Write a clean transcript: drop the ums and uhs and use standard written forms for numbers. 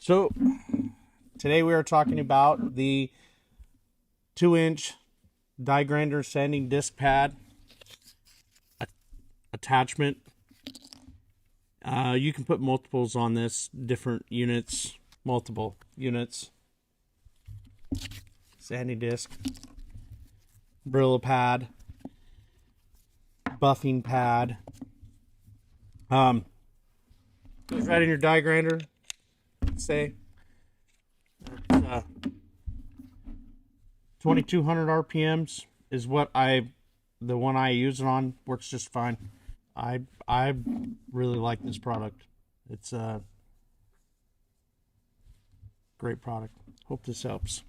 So today we are talking about the 2-inch die grinder sanding disc pad attachment. You can put multiples on this, different units, multiple units. Sanding disc, Brillo pad, buffing pad. Goes right in your die grinder. Say 2200 RPMs is what the one I use it on. Works just fine. I really like this product. It's a great product. Hope this helps.